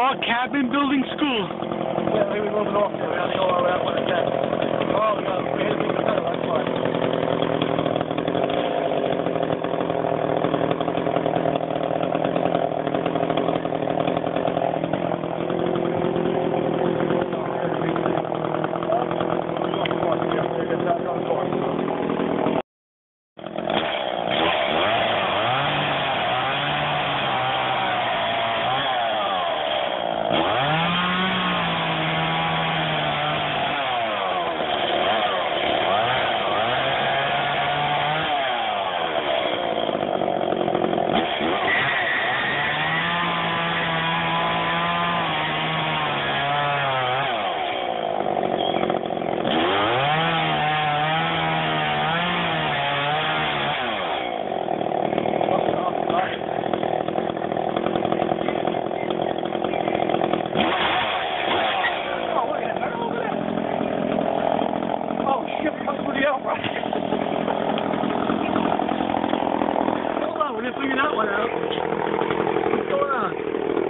Log cabin building school. Yeah, we were moving off there. We had to go around with the tent. Oh, no, we had to move the tent, that's why. Hold on, we're gonna figure that one out. What's going on?